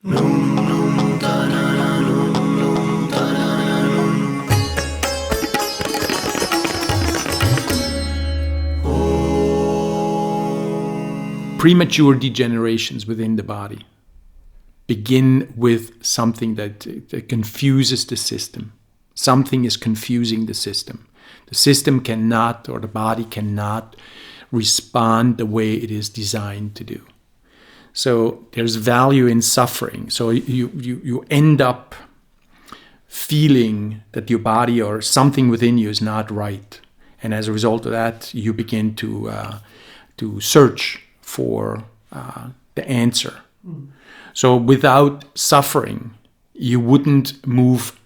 Premature degenerations within the body begin with something that confuses the system. Something is confusing the system. The system cannot, or the body cannot, respond the way it is designed to do. So there's value in suffering. So you end up feeling that your body or something within you is not right. And as a result of that, you begin to search for the answer. So without suffering, you wouldn't move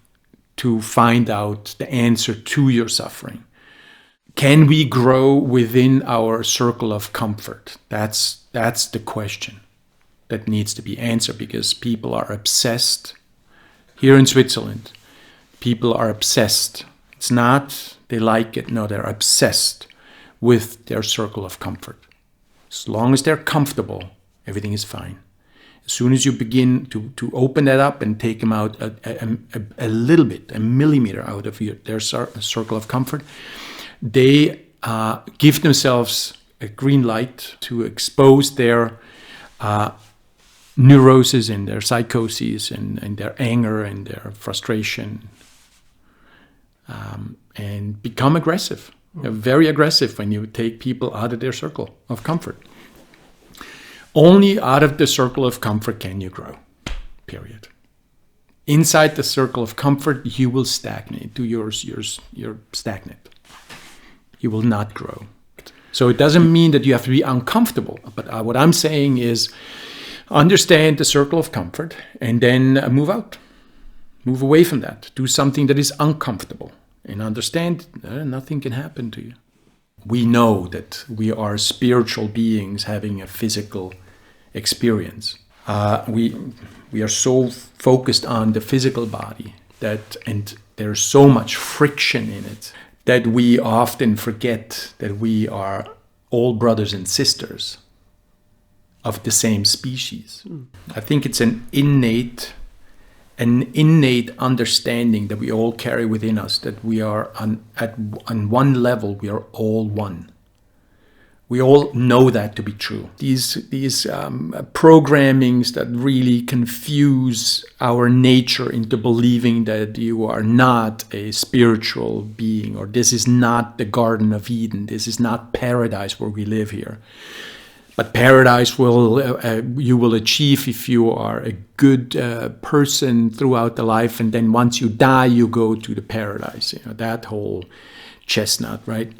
to find out the answer to your suffering. Can we grow within our circle of comfort? That's the question that needs to be answered, because people are obsessed. Here in Switzerland, people are obsessed. It's not they like it, no, they're obsessed with their circle of comfort. As long as they're comfortable, everything is fine. As soon as you begin to open that up and take them out a little bit, a millimeter out of their circle of comfort, they give themselves a green light to expose their neuroses and their psychoses and their anger and their frustration, and become aggressive. They're very aggressive when you take people out of their circle of comfort. Only out of the circle of comfort can you grow, period. Inside the circle of comfort, you will stagnate. You're stagnant. You will not grow. So it doesn't mean that you have to be uncomfortable. But what I'm saying is understand the circle of comfort and then move out. Move away from that. Do something that is uncomfortable. And understand nothing can happen to you. We know that we are spiritual beings having a physical experience. We are so focused on the physical body and there's so much friction in it that we often forget that we are all brothers and sisters of the same species. I think it's an innate understanding that we all carry within us, that we are on one level, we are all one. We all know that to be true. These programmings that really confuse our nature into believing that you are not a spiritual being, or this is not the Garden of Eden, this is not paradise where we live here. But paradise you will achieve if you are a good person throughout the life, and then once you die, you go to the paradise. That whole chestnut, right?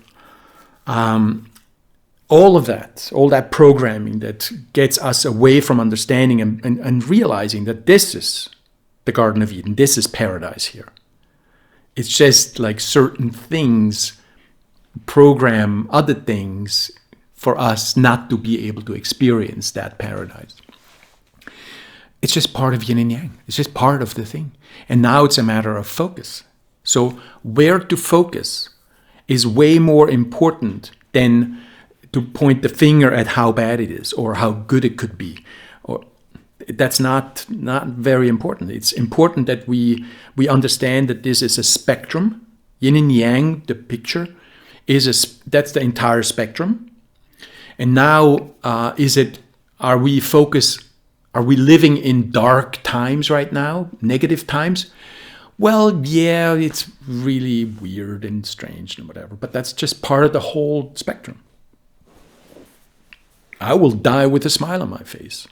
All that programming that gets us away from understanding and realizing that this is the Garden of Eden, this is paradise here. It's just like certain things program other things for us not to be able to experience that paradise. It's just part of yin and yang. It's just part of the thing. And now it's a matter of focus. So where to focus is way more important than to point the finger at how bad it is or how good it could be. Or that's not very important. It's important that we understand that this is a spectrum. Yin and yang, the picture, that's the entire spectrum. And now, are we living in dark times right now? Negative times? Well, yeah, it's really weird and strange and whatever, but that's just part of the whole spectrum. I will die with a smile on my face,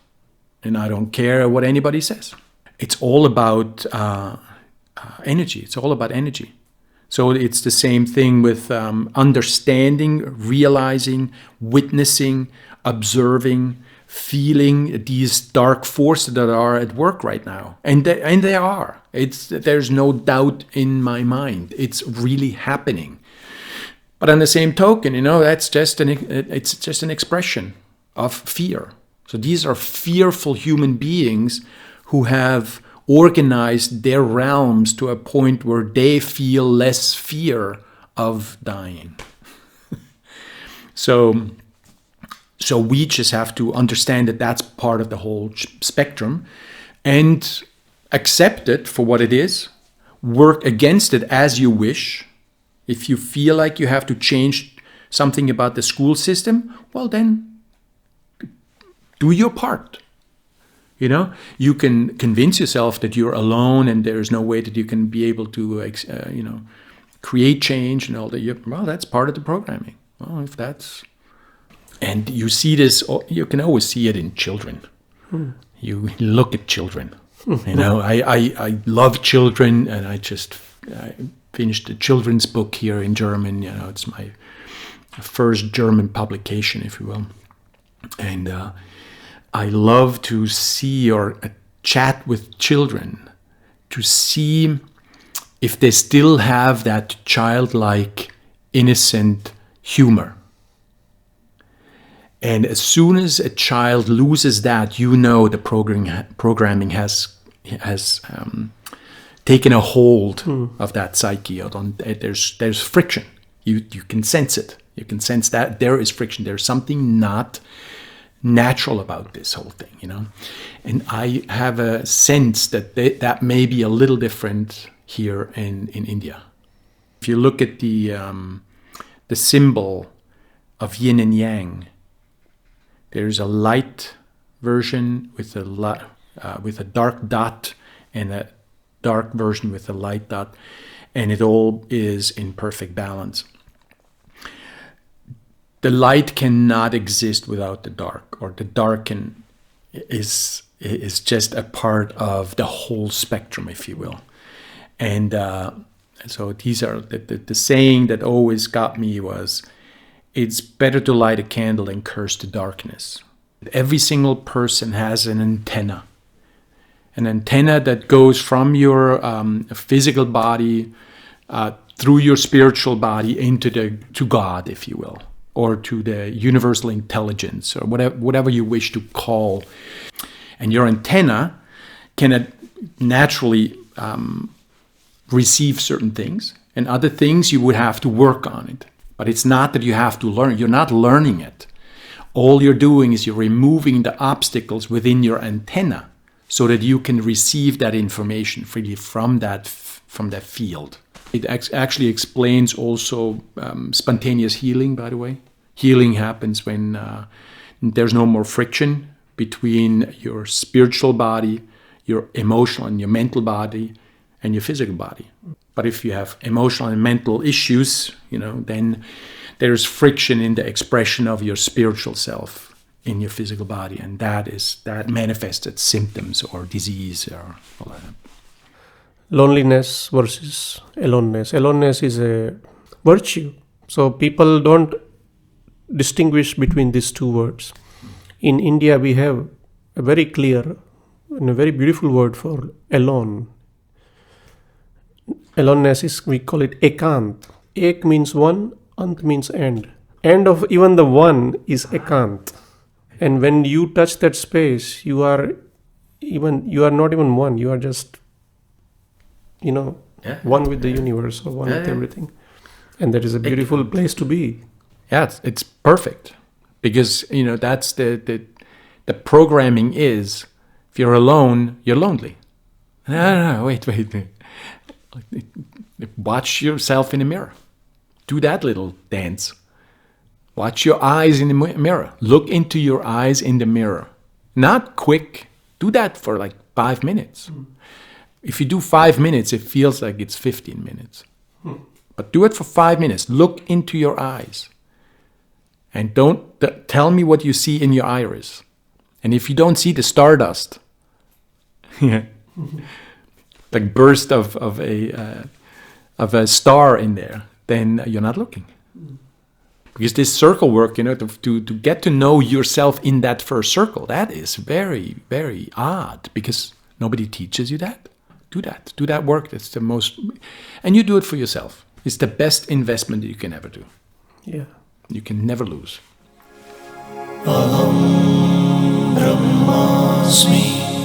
and I don't care what anybody says. It's all about energy. It's all about energy. So it's the same thing with understanding, realizing, witnessing, observing, feeling these dark forces that are at work right now. And they are. There's no doubt in my mind. It's really happening. But on the same token, it's just an expression of fear. So these are fearful human beings who have organized their realms to a point where they feel less fear of dying. So we just have to understand that that's part of the whole spectrum and accept it for what it is. Work against it as you wish. If you feel like you have to change something about the school system, well then, do your part. You can convince yourself that you're alone and there's no way that you can be able to, create change and all that. Well, that's part of the programming. Well, if that's... And you see this, you can always see it in children. You look at children. I love children, and I finished a children's book here in German. It's my first German publication, if you will. And I love to see or chat with children to see if they still have that childlike, innocent humor. And as soon as a child loses that, the programming has taken a hold of that psyche. There's friction. You can sense it. You can sense that there is friction. There's something not natural about this whole thing, And I have a sense that that may be a little different here in India. If you look at the symbol of Yin and Yang, there's a light version with a dark dot and a dark version with a light dot, and it all is in perfect balance. The light cannot exist without the dark, or the dark is just a part of the whole spectrum, if you will. And so these are the saying that always got me was, it's better to light a candle and curse the darkness. Every single person has an antenna that goes from your physical body through your spiritual body to God, if you will, or to the universal intelligence, or whatever you wish to call. And your antenna can naturally receive certain things, and other things you would have to work on it. But it's not that you have to learn. You're not learning it. All you're doing is you're removing the obstacles within your antenna so that you can receive that information freely from that field. It actually explains also spontaneous healing, by the way. Healing happens when there's no more friction between your spiritual body, your emotional and your mental body, and your physical body. But if you have emotional and mental issues, then there's friction in the expression of your spiritual self in your physical body, and that manifests as symptoms or disease or all that. Loneliness versus aloneness. Aloneness is a virtue, so people don't distinguish between these two words. In India, we have a very clear and a very beautiful word for alone. Aloneness is, we call it ekant. Ek means one, ant means end. End of even the one is ekant. And when you touch that space, you are not even one. You are just, one with the universe or one with everything. And that is a beautiful place to be. Yeah, it's perfect. Because, that's the programming is, if you're alone, you're lonely. No, wait. Watch yourself in the mirror. Do that little dance. Watch your eyes in the mirror. Look into your eyes in the mirror. Not quick. Do that for like 5 minutes. If you do 5 minutes, it feels like it's 15 minutes. But do it for 5 minutes. Look into your eyes. And don't tell me what you see in your iris. And if you don't see the stardust, like burst of a star in there, then you're not looking. Because this circle work, to get to know yourself in that first circle, that is very, very odd, because nobody teaches you that. Do that work. That's the most, and you do it for yourself. It's the best investment that you can ever do. Yeah. You can never lose. Aham Brahmasmi.